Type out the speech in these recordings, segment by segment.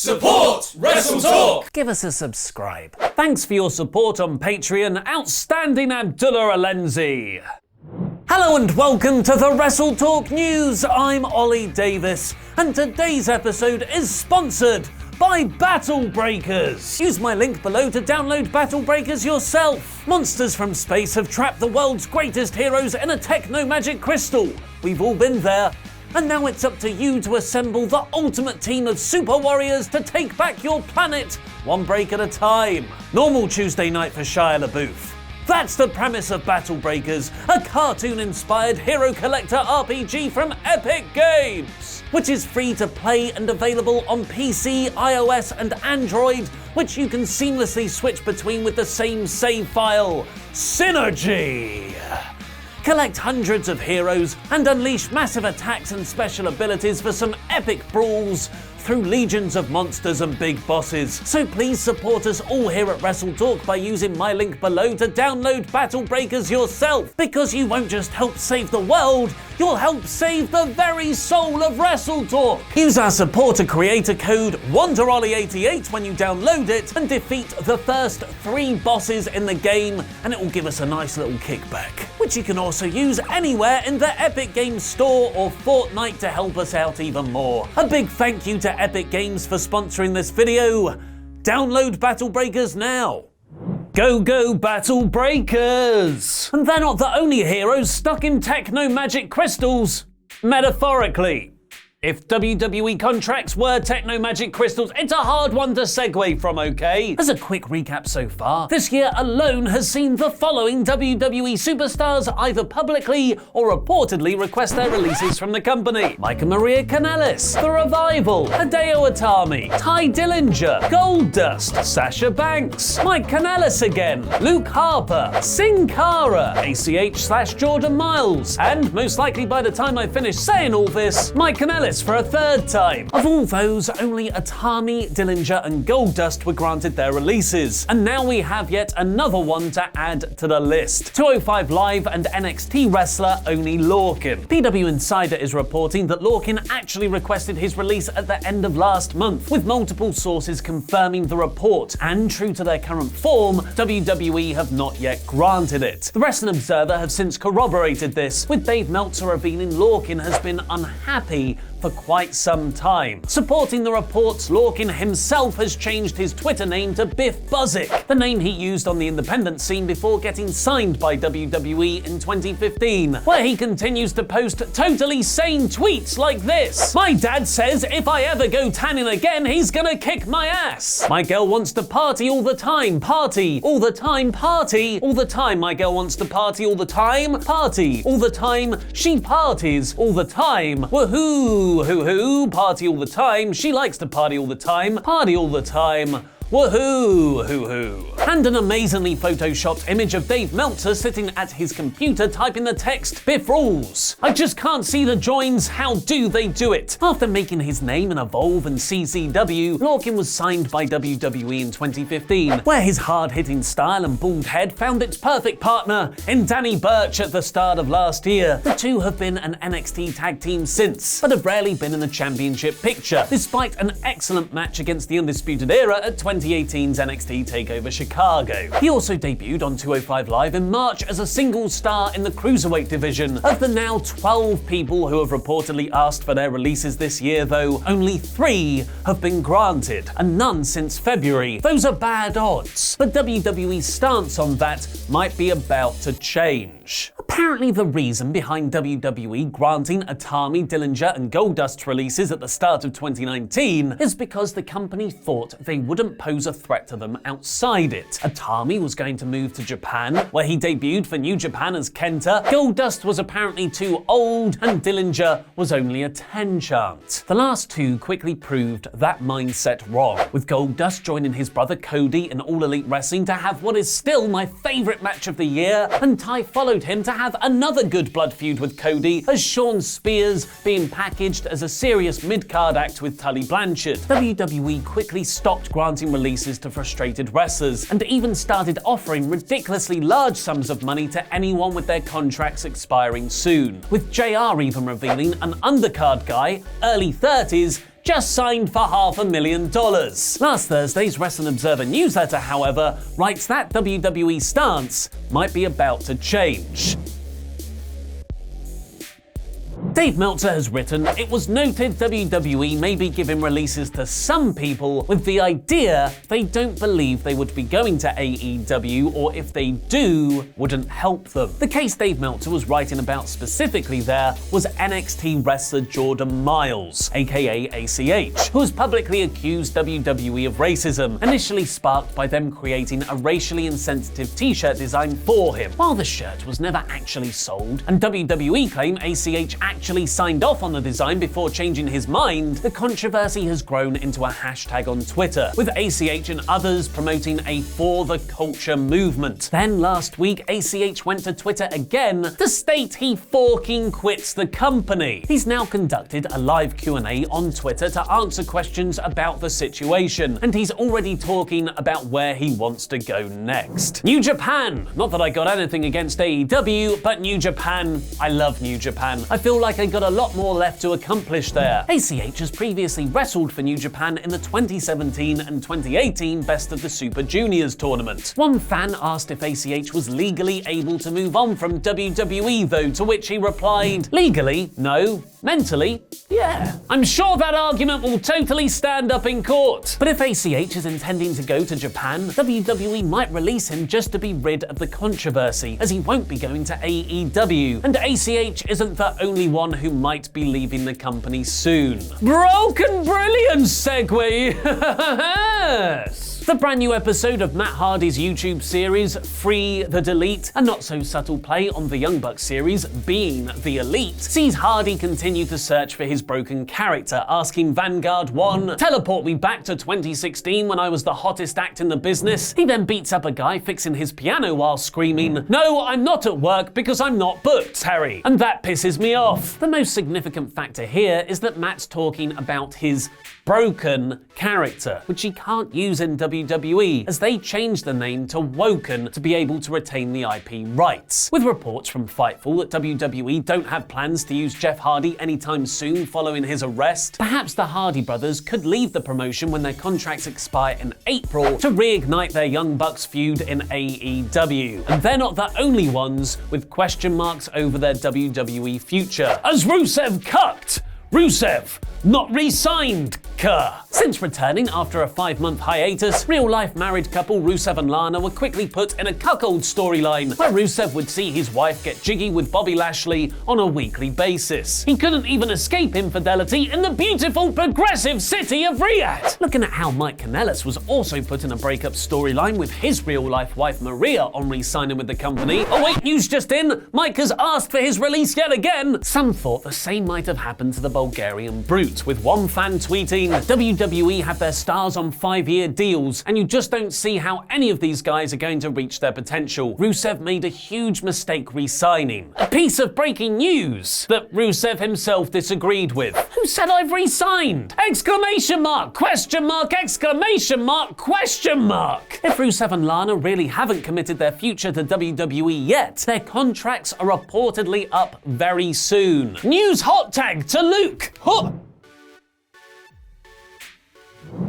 Support WrestleTalk! Give us a subscribe. Thanks for your support on Patreon, outstanding Abdullah Alenzi. Hello and welcome to the WrestleTalk News. I'm Ollie Davis, and today's episode is sponsored by Battle Breakers. Use my link below to download Battle Breakers yourself. Monsters from space have trapped the world's greatest heroes in a techno-magic crystal. We've all been there. And now it's up to you to assemble the ultimate team of super warriors to take back your planet, one break at a time. Normal Tuesday night for Shia LaBeouf. That's the premise of Battle Breakers, a cartoon-inspired hero collector RPG from Epic Games, which is free to play and available on PC, iOS and Android, which you can seamlessly switch between with the same save file. Synergy! Collect hundreds of heroes and unleash massive attacks and special abilities for some epic brawls through legions of monsters and big bosses. So please support us all here at WrestleTalk by using my link below to download Battle Breakers yourself, because you won't just help save the world, you'll help save the very soul of WrestleTalk. Use our supporter creator code WonderOllie88 when you download it and defeat the first 3 bosses in the game, and it will give us a nice little kickback, which you can also use anywhere in the Epic Games Store or Fortnite to help us out even more. A big thank you to Epic Games for sponsoring this video. Download Battle Breakers now. Go Battle Breakers! And they're not the only heroes stuck in techno-magic crystals, metaphorically. If WWE contracts were techno-magic crystals, it's a hard one to segue from, okay? As a quick recap so far, this year alone has seen the following WWE superstars either publicly or reportedly request their releases from the company. Mike and Maria Kanellis, The Revival, Hideo Itami, Ty Dillinger, Goldust, Sasha Banks, Mike Kanellis again, Luke Harper, Sin Cara, ACH/Jordan Miles, and most likely by the time I finish saying all this, Mike Kanellis for a third time. Of all those, only Itami, Dillinger and Goldust were granted their releases, and now we have yet another one to add to the list. 205 Live and NXT wrestler Oney Lorcan. PW Insider is reporting that Lorcan actually requested his release at the end of last month, with multiple sources confirming the report, and true to their current form, WWE have not yet granted it. The Wrestling Observer have since corroborated this, with Dave Meltzer revealing Lorcan has been unhappy for quite some time. Supporting the reports, Lorcan himself has changed his Twitter name to Biff Buzzick, the name he used on the independent scene before getting signed by WWE in 2015, where he continues to post totally sane tweets like this. My dad says if I ever go tanning again, he's gonna kick my ass. My girl wants to party all the time, party all the time, party all the time. My girl wants to party all the time, party all the time. She parties all the time. Woohoo! Hoo-hoo, party all the time. She likes to party all the time. Party all the time. Woohoo, hoo-hoo. And an amazingly photoshopped image of Dave Meltzer sitting at his computer typing the text, Biff rules. I just can't see the joins, how do they do it? After making his name in Evolve and CCW, Lorcan was signed by WWE in 2015, where his hard-hitting style and bald head found its perfect partner in Danny Burch at the start of last year. The two have been an NXT tag team since, but have rarely been in the championship picture, despite an excellent match against the Undisputed Era at 2018's NXT TakeOver Chicago. He also debuted on 205 Live in March as a single star in the Cruiserweight division. Of the now 12 people who have reportedly asked for their releases this year, though, only 3 have been granted, and none since February. Those are bad odds, but WWE's stance on that might be about to change. Apparently the reason behind WWE granting Itami, Dillinger and Goldust releases at the start of 2019 is because the company thought they wouldn't pose a threat to them outside it. Itami was going to move to Japan, where he debuted for New Japan as Kenta. Goldust was apparently too old, and Dillinger was only a 10 chance. The last 2 quickly proved that mindset wrong, with Goldust joining his brother Cody in All Elite Wrestling to have what is still my favourite match of the year, and Ty followed him to have another good blood feud with Cody, as Sean Spears being packaged as a serious mid-card act with Tully Blanchard. WWE quickly stopped granting releases to frustrated wrestlers, and even started offering ridiculously large sums of money to anyone with their contracts expiring soon, with JR even revealing an undercard guy, early 30s, just signed for $500,000. Last Thursday's Wrestling Observer newsletter, however, writes that WWE stance might be about to change. Dave Meltzer has written, "It was noted WWE may be giving releases to some people with the idea they don't believe they would be going to AEW, or if they do, wouldn't help them." The case Dave Meltzer was writing about specifically there was NXT wrestler Jordan Myles, aka ACH, who has publicly accused WWE of racism, initially sparked by them creating a racially insensitive t-shirt design for him. While the shirt was never actually sold, and WWE claim ACH actually signed off on the design before changing his mind, the controversy has grown into a hashtag on Twitter, with ACH and others promoting a For the Culture movement. Then last week, ACH went to Twitter again to state he forking quits the company. He's now conducted a live Q&A on Twitter to answer questions about the situation, and he's already talking about where he wants to go next. New Japan! Not that I got anything against AEW, but New Japan, I love New Japan. I feel like I got a lot more left to accomplish there. ACH has previously wrestled for New Japan in the 2017 and 2018 Best of the Super Juniors tournament. One fan asked if ACH was legally able to move on from WWE though, to which he replied, "Legally, no. Mentally, yeah." I'm sure that argument will totally stand up in court. But if ACH is intending to go to Japan, WWE might release him just to be rid of the controversy, as he won't be going to AEW. And ACH isn't the only one who might be leaving the company soon. Broken brilliant segue! The brand new episode of Matt Hardy's YouTube series, Free the Delete, a not-so-subtle play on the Young Bucks series, Being the Elite, sees Hardy continue to search for his broken character, asking Vanguard 1, "Teleport me back to 2016 when I was the hottest act in the business." He then beats up a guy fixing his piano while screaming, "No, I'm not at work because I'm not booked, Harry." And that pisses me off. The most significant factor here is that Matt's talking about his broken character, which he can't use in WWE, as they changed the name to Woken to be able to retain the IP rights. With reports from Fightful that WWE don't have plans to use Jeff Hardy anytime soon following his arrest, perhaps the Hardy brothers could leave the promotion when their contracts expire in April to reignite their Young Bucks feud in AEW. And they're not the only ones with question marks over their WWE future, as Rusev cucked! Rusev, not re-signed, Since returning after a 5-month hiatus, real-life married couple Rusev and Lana were quickly put in a cuckold storyline, where Rusev would see his wife get jiggy with Bobby Lashley on a weekly basis. He couldn't even escape infidelity in the beautiful, progressive city of Riyadh. Looking at how Mike Kanellis was also put in a breakup storyline with his real-life wife Maria on re-signing with the company. Oh wait, news just in! Mike has asked for his release yet again! Some thought the same might have happened to the Bulgarian Brute, with one fan tweeting, "WWE have their stars on 5-year deals, and you just don't see how any of these guys are going to reach their potential. Rusev made a huge mistake re-signing." A piece of breaking news that Rusev himself disagreed with. Who said I've re-signed? Exclamation mark, question mark, exclamation mark, question mark. If Rusev and Lana really haven't committed their future to WWE yet, their contracts are reportedly up very soon. News hot tag to Luke. Huh.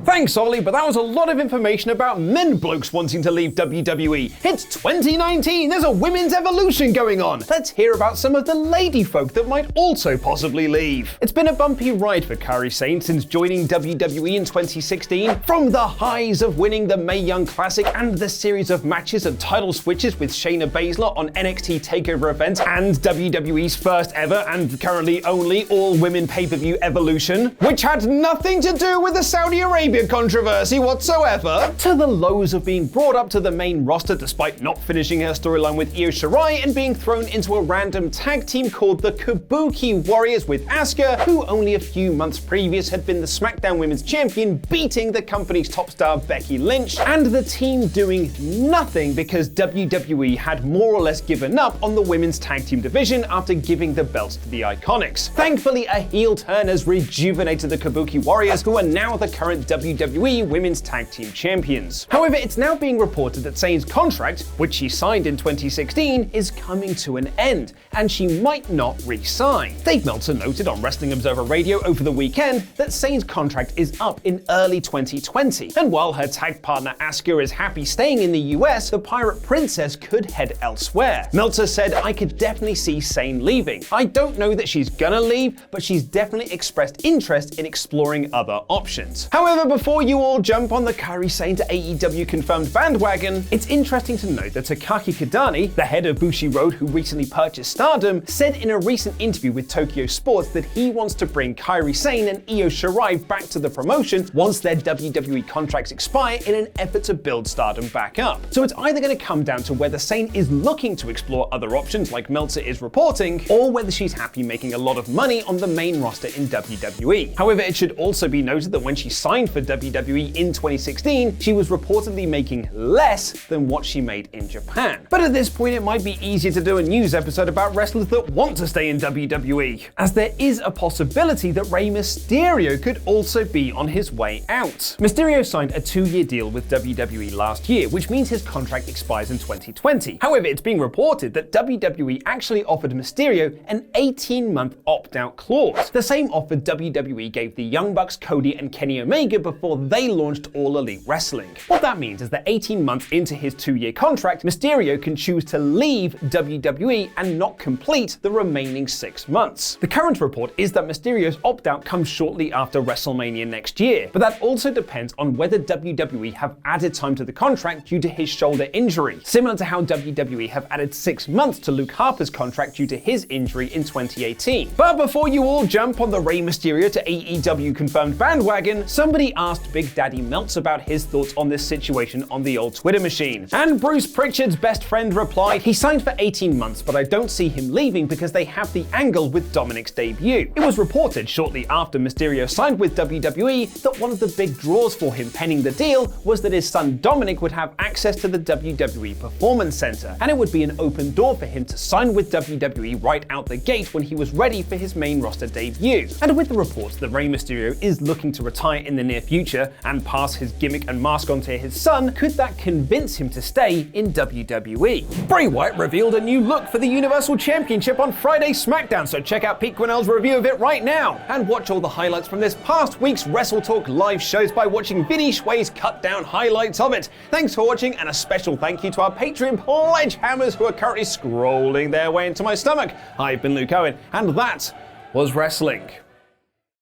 Thanks, Ollie, but that was a lot of information about men blokes wanting to leave WWE. It's 2019, there's a women's evolution going on. Let's hear about some of the lady folk that might also possibly leave. It's been a bumpy ride for Kairi Sane since joining WWE in 2016. From the highs of winning the Mae Young Classic and the series of matches and title switches with Shayna Baszler on NXT TakeOver events and WWE's first ever and currently only all-women pay-per-view Evolution, which had nothing to do with the Saudi Arabia controversy whatsoever, to the lows of being brought up to the main roster despite not finishing her storyline with Io Shirai and being thrown into a random tag team called the Kabuki Warriors with Asuka, who only a few months previous had been the SmackDown Women's Champion, beating the company's top star Becky Lynch, and the team doing nothing because WWE had more or less given up on the women's tag team division after giving the belts to the Iconics. Thankfully, a heel turn has rejuvenated the Kabuki Warriors, who are now the current current WWE Women's Tag Team Champions. However, it's now being reported that Sane's contract, which she signed in 2016, is coming to an end, and she might not re-sign. Dave Meltzer noted on Wrestling Observer Radio over the weekend that Sane's contract is up in early 2020, and while her tag partner Asuka is happy staying in the US, the Pirate Princess could head elsewhere. Meltzer said, "I could definitely see Sane leaving. I don't know that she's gonna leave, but she's definitely expressed interest in exploring other options." However, before you all jump on the Kairi Sane to AEW confirmed bandwagon, it's interesting to note that Takaki Kadani, the head of Bushiroad who recently purchased Stardom, said in a recent interview with Tokyo Sports that he wants to bring Kairi Sane and Io Shirai back to the promotion once their WWE contracts expire in an effort to build Stardom back up. So it's either going to come down to whether Sane is looking to explore other options like Meltzer is reporting, or whether she's happy making a lot of money on the main roster in WWE. However, it should also be noted that when she signed for WWE in 2016, she was reportedly making less than what she made in Japan. But at this point, it might be easier to do a news episode about wrestlers that want to stay in WWE, as there is a possibility that Rey Mysterio could also be on his way out. Mysterio signed a 2-year deal with WWE last year, which means his contract expires in 2020. However, it's being reported that WWE actually offered Mysterio an 18-month opt-out clause, the same offer WWE gave the Young Bucks, Cody, and Kenny Omega before they launched All Elite Wrestling. What that means is that 18 months into his 2-year contract, Mysterio can choose to leave WWE and not complete the remaining 6 months. The current report is that Mysterio's opt-out comes shortly after WrestleMania next year, but that also depends on whether WWE have added time to the contract due to his shoulder injury, similar to how WWE have added 6 months to Luke Harper's contract due to his injury in 2018. But before you all jump on the Rey Mysterio to AEW confirmed bandwagon, somebody asked Big Daddy Meltzer about his thoughts on this situation on the old Twitter machine. And Bruce Pritchard's best friend replied, "He signed for 18 months, but I don't see him leaving because they have the angle with Dominic's debut." It was reported shortly after Mysterio signed with WWE that one of the big draws for him penning the deal was that his son Dominic would have access to the WWE Performance Center, and it would be an open door for him to sign with WWE right out the gate when he was ready for his main roster debut. And with the reports that Rey Mysterio is looking to retire in the near future and pass his gimmick and mask on to his son, could that convince him to stay in WWE? Bray Wyatt revealed a new look for the Universal Championship on Friday SmackDown, so check out Pete Quinnell's review of it right now, and watch all the highlights from this past week's WrestleTalk live shows by watching Vinny Schway's cut-down highlights of it. Thanks for watching, and a special thank you to our Patreon pledge hammers who are currently scrolling their way into my stomach. I've been Luke Owen, and that was wrestling.